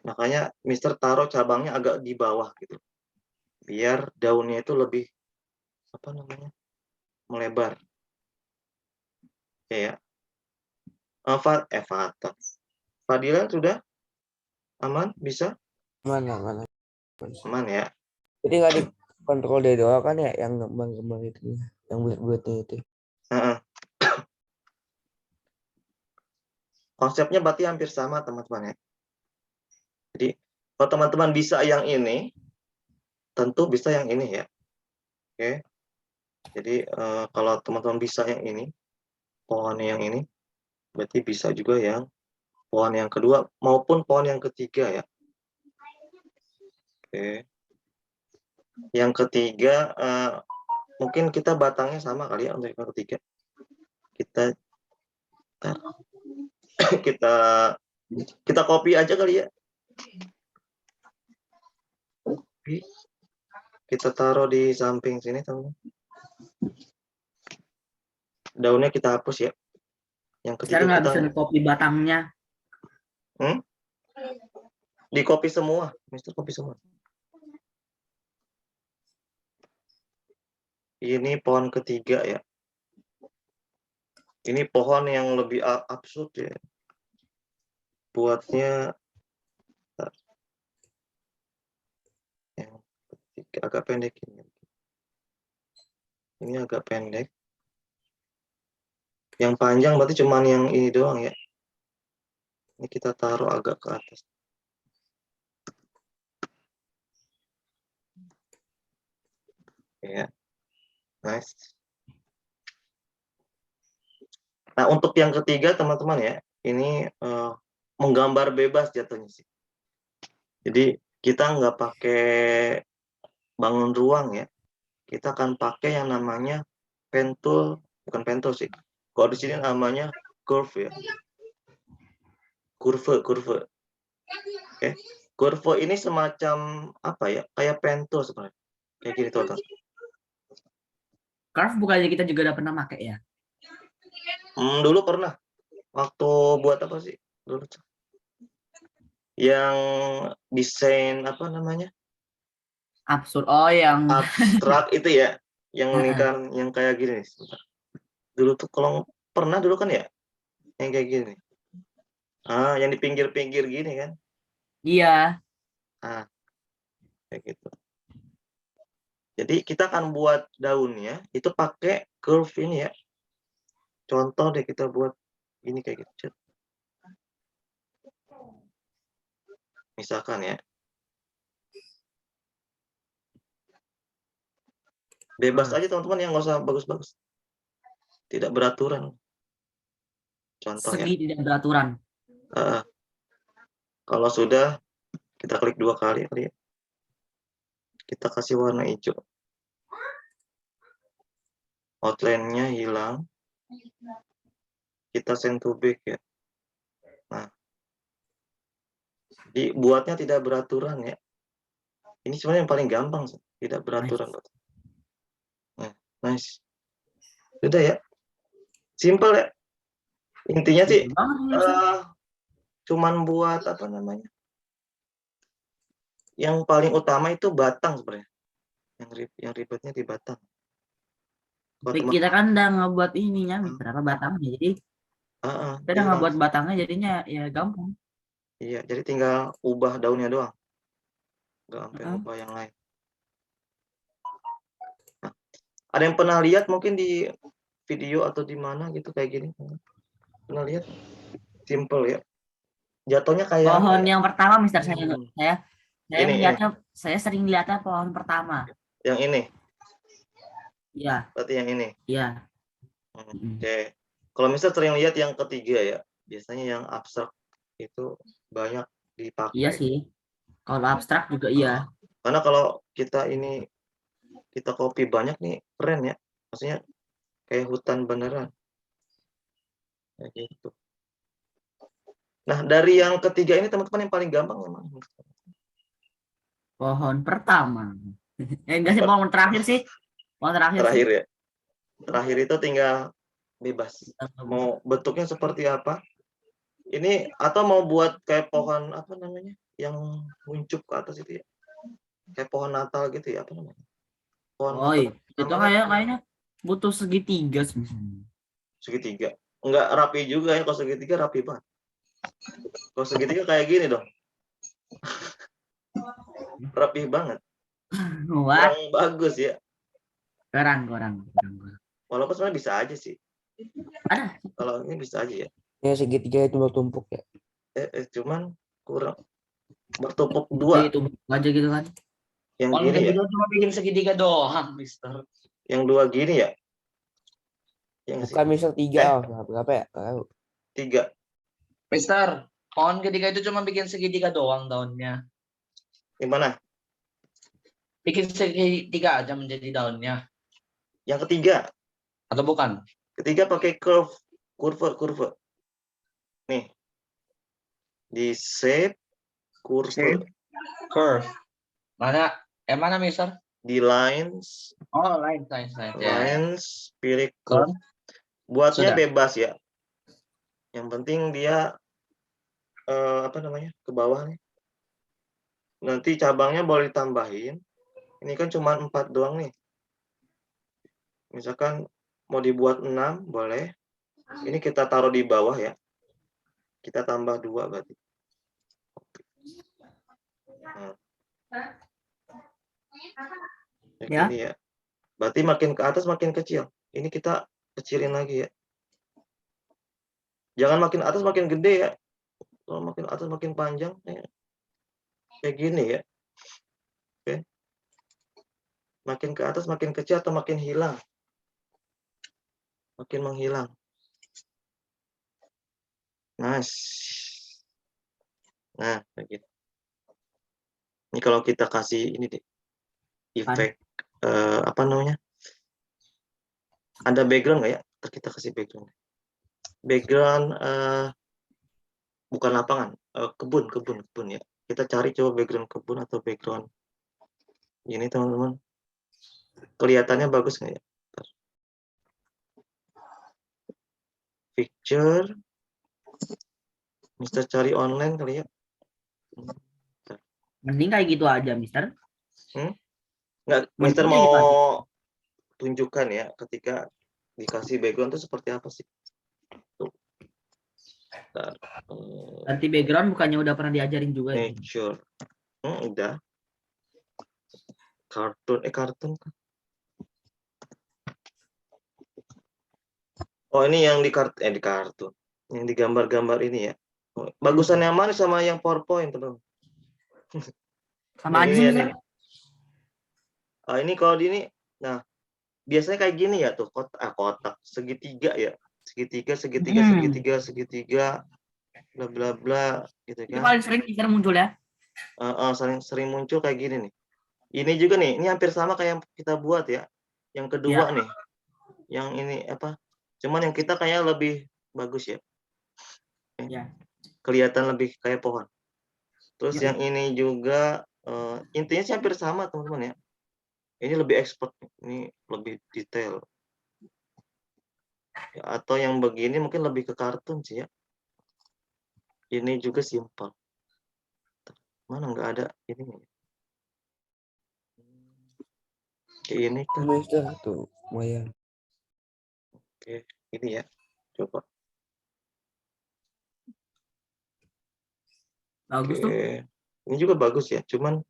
Makanya Mister taruh cabangnya agak di bawah gitu, biar daunnya itu lebih melebar. Oke ya. Fadila sudah aman, bisa? Mana. Aman ya. Jadi nggak dikontrol dari doang kan ya yang kembang-kembang itu, yang bulat-bulatnya itu. Konsepnya berarti hampir sama teman-teman ya. Jadi kalau teman-teman bisa yang ini, tentu bisa yang ini ya. Oke. Jadi kalau teman-teman bisa yang ini, pohon yang ini, berarti bisa juga yang pohon yang kedua maupun pohon yang ketiga ya. Oke. Yang ketiga mungkin kita batangnya sama kali ya untuk yang ketiga. Kita copy aja kali ya. Kita taruh di samping sini teman-teman. Daunnya kita hapus ya. Yang ketiga Sekarang nggak kita bisa copy batangnya. di copy semua, Mister copy semua. Ini pohon ketiga ya. Ini pohon yang lebih absurd ya. Buatnya yang ketiga agak pendek ini. Ini agak pendek. Yang panjang berarti cuman yang ini doang ya. Ini kita taruh agak ke atas. Ya. Nice. Nah, untuk yang ketiga teman-teman ya, ini menggambar bebas jatuhnya sih. Jadi kita nggak pakai bangun ruang ya. Kita akan pakai yang namanya pen tool, bukan pen tool sih. Kalau di sini namanya curve ya. Kurve. Oke. Kurve ini semacam apa ya? Kayak pen tool sebenarnya. Kayak gini tuh. Carve bukannya kita juga udah pernah pakai ya? Dulu pernah. Waktu buat apa sih? Dulu. Yang desain apa namanya? Absurd. Oh, yang Abstrak itu ya. Yang lingkaran yang kayak gini nih. Sebentar. Dulu tuh kalau pernah dulu kan ya? Yang kayak gini. Yang di pinggir-pinggir gini kan? iya. Kayak gitu. Jadi kita akan buat daunnya itu pakai curve ini ya. Contoh deh kita buat ini kayak gitu. Misalkan ya. Bebas aja teman-teman, yang nggak usah bagus-bagus. Tidak beraturan. Contoh ya. Segi tidak beraturan. Ah, kalau sudah, kita klik 2 kali kali ya. Kita kasih warna hijau. Outline-nya hilang. Kita send to back ya. Nah, dibuatnya tidak beraturan ya. Ini sebenarnya yang paling gampang, tidak beraturan. Nah, nice. Sudah ya. Simple ya. Intinya sih Simple banget ini, Mister. cuman buat apa namanya? Yang paling utama itu batang sebenarnya. Yang ribetnya di batang. Kalau Tapi kita kan udah ngebuat ininya, Mister, apa batangnya. Jadi kita udah jadi ngebuat batangnya jadinya ya gampang. iya, jadi tinggal ubah daunnya doang. Nggak sampai Heeh. ubah yang lain. Nah, ada yang pernah lihat mungkin di video atau di mana gitu kayak gini? Pernah lihat? Simple ya. Jatuhnya kayak apa Pohon ya? yang pertama, Mister, saya Ini. melihatnya, saya sering lihatnya pohon pertama. Yang ini. Iya, Berarti yang ini. iya. Oke. Kalau misalnya sering lihat yang ketiga ya, biasanya yang abstrak itu banyak dipakai. Iya sih. Kalau abstrak juga iya. Karena kalau kita copy banyak nih, keren ya. Maksudnya kayak hutan beneran. Kayak gitu. Nah, dari yang ketiga ini teman-teman yang paling gampang memang. Pohon pertama. Enggak sih, pohon terakhir sih. Pohon terakhir Terakhir sih. ya. Terakhir itu tinggal bebas. Mau bentuknya seperti apa? Ini atau mau buat kayak pohon apa namanya? Yang muncup ke atas itu ya. Kayak pohon Natal gitu ya, apa namanya? Pohon Oh iya, itu namanya kayaknya butuh segitiga sih. segitiga. Enggak rapi juga ya, kalau segitiga rapi banget. Kalau segitiga kayak gini dong. Rapi banget. Wah, Kurang bagus ya. kurang. Walaupun sebenarnya bisa aja sih. Ada. Kalau ini bisa aja ya. Ya segitiga itu bertumpuk ya. Cuman kurang bertumpuk dua. Itu aja gitu kan. Yang Kalau gini ya. gitu cuma bikin segitiga doang, Mister. Yang dua gini ya. Yang Bukan misal 3 berapa ya? Nggak tahu. 3. Mister, pohon ketiga itu cuma bikin segitiga doang daunnya. Gimana? Bikin segitiga aja menjadi daunnya. Yang ketiga. Atau bukan? Ketiga pakai kurva. Nih. Di shape kurva. Curve. Mana, Mister? Di lines. Oh, lines. Ya. Lines, pilih curve. Buatnya Sudah. bebas ya. Yang penting dia apa namanya? Ke bawah nih. Nanti cabangnya boleh ditambahin. Ini kan cuma 4 doang nih. Misalkan mau dibuat 6 boleh. Ini kita taruh di bawah ya. Kita tambah 2 berarti. Nah. Ya. Ini ya. Berarti makin ke atas makin kecil. Ini kita kecilin lagi ya. Jangan makin atas makin gede ya. Kalau makin atas makin panjang ya. Kayak gini ya. Oke. Makin ke atas makin kecil atau makin hilang. Makin menghilang. Nice. Nah, begitu. Ini kalau kita kasih ini deh. Efek apa namanya? Ada background nggak ya? Kita kasih background. Background bukan lapangan, kebun ya. Kita cari coba background kebun atau background ini teman-teman. Kelihatannya bagus nggak ya? Picture. Mister cari online kali ya. Mending kayak gitu aja, Mister. Nggak, Mister Mending mau kayak gitu. tunjukkan ya ketika dikasih background itu seperti apa sih? Tuh. Ganti background bukannya udah pernah diajarin juga ya? Nature. Udah. Kartun kan. Oh, ini yang di kartun. Yang di gambar-gambar ini ya. Bagusan yang mana sama yang PowerPoint, teman? Sama aja sih, Mister. Ini kalau di ini, nah biasanya kayak gini ya tuh kotak segitiga ya, segitiga. bla bla bla gitu Itu kan. paling sering teaser muncul ya. Sering muncul kayak gini nih. Ini juga nih, ini hampir sama kayak yang kita buat ya. Yang kedua Ya. nih, yang ini apa? Cuman yang kita kayak lebih bagus ya. Ya. Kelihatan lebih kayak pohon. Terus Ya. yang ini juga intinya sih hampir sama teman-teman ya. Ini lebih expert, ini lebih detail. Ya, atau yang begini mungkin lebih ke kartun sih ya. Ini juga simpel. Mana nggak ada ini? Ini kan. Mister tuh lumayan. Oke, ini ya. Coba. Bagus tuh. Oke. Ini juga bagus ya, cuman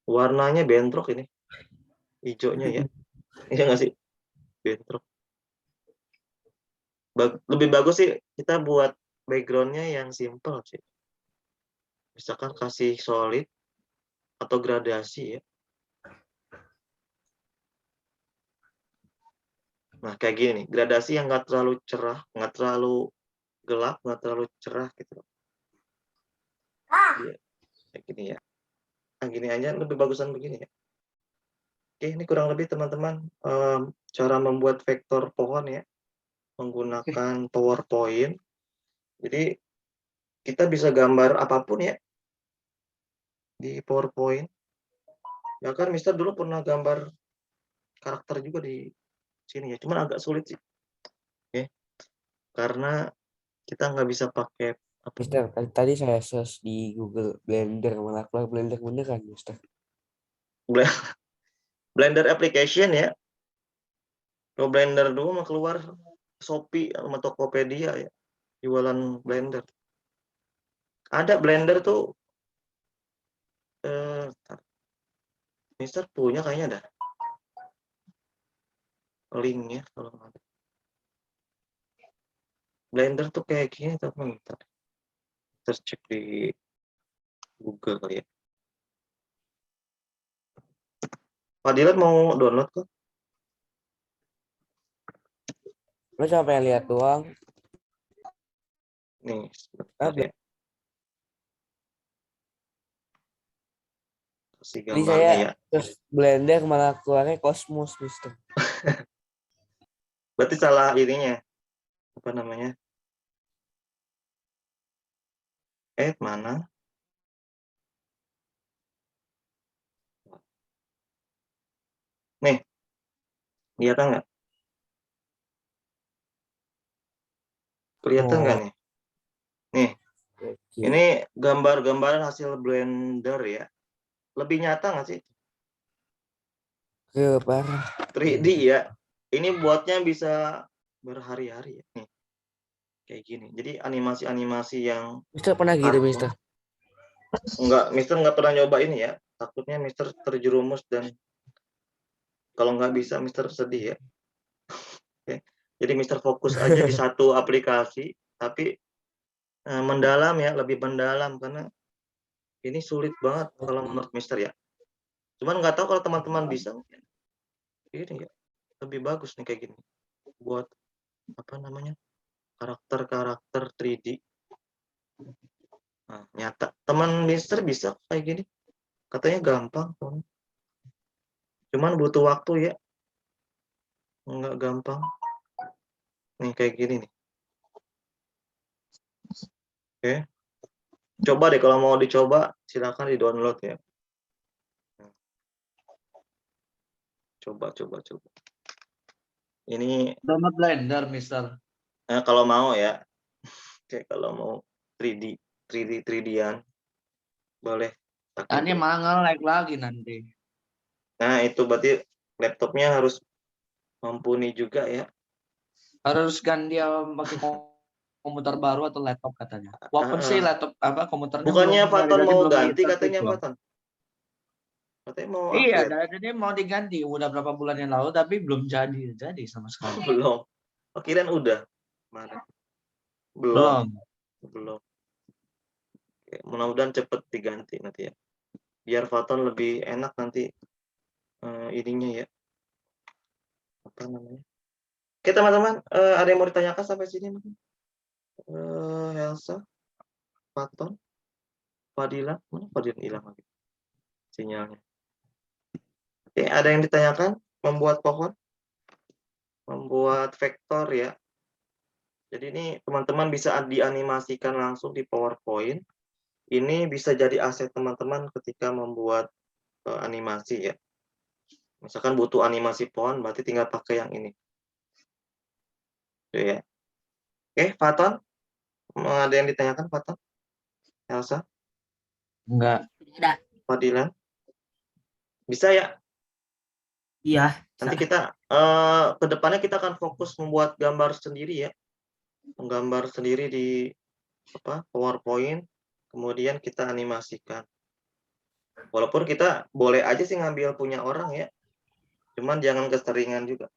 warnanya bentrok ini. Hijaunya ya. Iya nggak sih? Bentrok. Lebih bagus sih kita buat backgroundnya yang simple sih. Misalkan kasih solid atau gradasi ya. Nah, kayak gini nih, gradasi yang nggak terlalu cerah, nggak terlalu gelap, nggak terlalu cerah gitu. Iya, kayak gini ya. Nah, gini aja lebih bagusan begini ya. Oke, ini kurang lebih teman-teman cara membuat vektor pohon ya menggunakan PowerPoint. Jadi kita bisa gambar apapun ya di PowerPoint. Ya kan, Mister dulu pernah gambar karakter juga di sini ya. Cuman agak sulit sih. Oke, karena kita nggak bisa pakai apa Mister, tadi saya search di Google Blender, malah keluar Blender beneran, Mister. Blender application ya. Kalau Blender dulu mau keluar Shopee sama Tokopedia ya, jualan Blender. Ada Blender tuh, Mister punya kayaknya ada linknya kalau nggak ada. Blender tuh kayak gini teman, kita cek di Google kali ya. Fadilat mau download kok? Lo sampai lihat doang. Nih, Ah, sebentar ya. Kasih Jadi gambarnya saya ya. terus Blender malah keluarnya Cosmos, Mister. Berarti salah ininya. Apa namanya? Mana? Nih, kelihatan nggak? Kelihatan nggak Oh, nih? Nih, oke. ini gambar-gambaran hasil Blender ya. Lebih nyata nggak sih? Parah. 3D ya. Ini buatnya bisa berhari-hari ya. Nih, kayak gini. Jadi animasi-animasi yang Mister pernah gitu, kartun. Mister? Mister nggak pernah nyoba ini ya. Takutnya Mister terjerumus dan kalau nggak bisa Mister sedih ya. Oke. Jadi Mister fokus aja di satu aplikasi, tapi mendalam ya, lebih mendalam karena ini sulit banget kalau menurut Mister ya. Cuman nggak tahu kalau teman-teman bisa mungkin ini ya lebih bagus nih kayak gini buat apa namanya karakter-karakter 3D. Nah, nyata teman Mister bisa kayak gini, katanya gampang, cuman butuh waktu ya, nggak gampang. Nih kayak gini nih. Oke, coba deh kalau mau dicoba silakan di download ya. Coba. Ini Download Blender, Mister. kalau mau ya. Oke, kalau mau 3D 3D-an boleh. Nanti malah nge-lag lagi nanti. Nah, itu berarti laptopnya harus mumpuni juga ya. Harus ganti pakai komputer baru atau laptop katanya. Walaupun sih laptop komputernya Bukannya belum Faton validasi, mau belum ganti tertip katanya loh. Faton. Katanya mau Iya, upgrade. dan ini mau diganti udah berapa bulan yang lalu tapi belum jadi sama sekali. Belum. Oh, kirain udah. Mana? Belum. Belum. Oke, mudah-mudahan cepet diganti nanti ya. Biar Faton lebih enak nanti ininya ya. Apa namanya? Oke teman-teman, ada yang mau ditanyakan sampai sini mungkin? Elsa? Faton, Fadila, mana Fadila hilang lagi sinyalnya. Oke, ada yang ditanyakan? Membuat pohon, membuat vektor ya. Jadi ini teman-teman bisa dianimasikan langsung di PowerPoint. Ini bisa jadi aset teman-teman ketika membuat animasi ya. Misalkan butuh animasi pohon, berarti tinggal pakai yang ini. Tuh ya. Oke, Faton, ada yang ditanyakan Faton? Elsa, Enggak. Ada. Fadila? Bisa ya? Iya. Nanti kita ke depannya kita akan fokus membuat gambar sendiri ya. Menggambar sendiri di PowerPoint, kemudian kita animasikan. Walaupun kita boleh aja sih ngambil punya orang ya. Cuman jangan keseringan juga.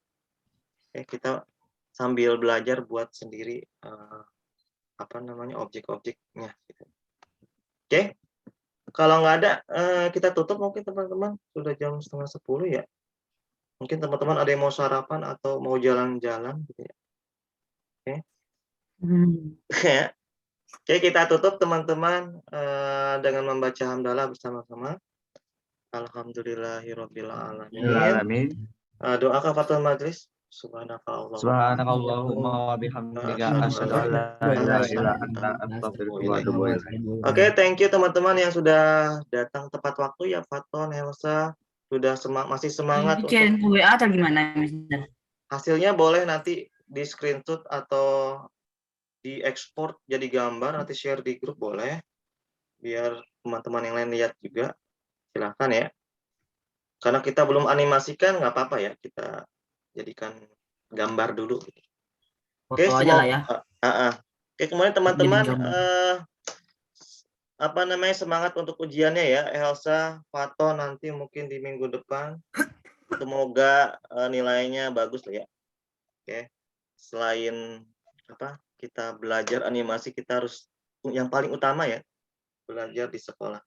Kita sambil belajar buat sendiri objek-objeknya gitu. Oke. Kalau nggak ada kita tutup mungkin teman-teman, sudah jam 9:30 ya. Mungkin teman-teman ada yang mau sarapan atau mau jalan-jalan gitu ya. Oke. Oke, kita tutup teman-teman dengan membaca hamdalah bersama-sama. Alhamdulillahirabbil alamin. Doa kafatul majlis. Subhanakallahumma wa bihamdika asyhadu an la ilaha illa anta astaghfiruka wa atubu ilaik. Oke, thank you teman-teman yang sudah datang tepat waktu ya. Faton, Elsa sudah masih semangat untuk Kirim ke WA atau gimana, Mister? hasilnya boleh nanti di screenshot atau diekspor jadi gambar, nanti share di grup boleh, biar teman-teman yang lain lihat juga. Silahkan ya. Karena kita belum animasikan, nggak apa-apa ya, kita jadikan gambar dulu. Oke, Foto aja lah ya. Oke, kemudian teman-teman Jadiin semangat untuk ujiannya ya, Elsa, Faton nanti mungkin di minggu depan. Semoga nilainya bagus lah ya. Oke. Selain kita belajar animasi, kita harus yang paling utama ya, belajar di sekolah.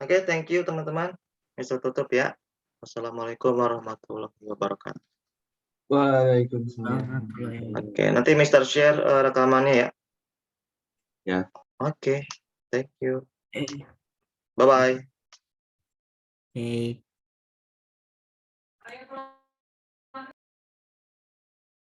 Oke, thank you teman-teman. Bisa tutup ya. Wassalamualaikum warahmatullahi wabarakatuh. Waalaikumsalam. Oke, nanti Mister share rekamannya ya. Ya. Oke, thank you. Eh, Bye-bye. eh.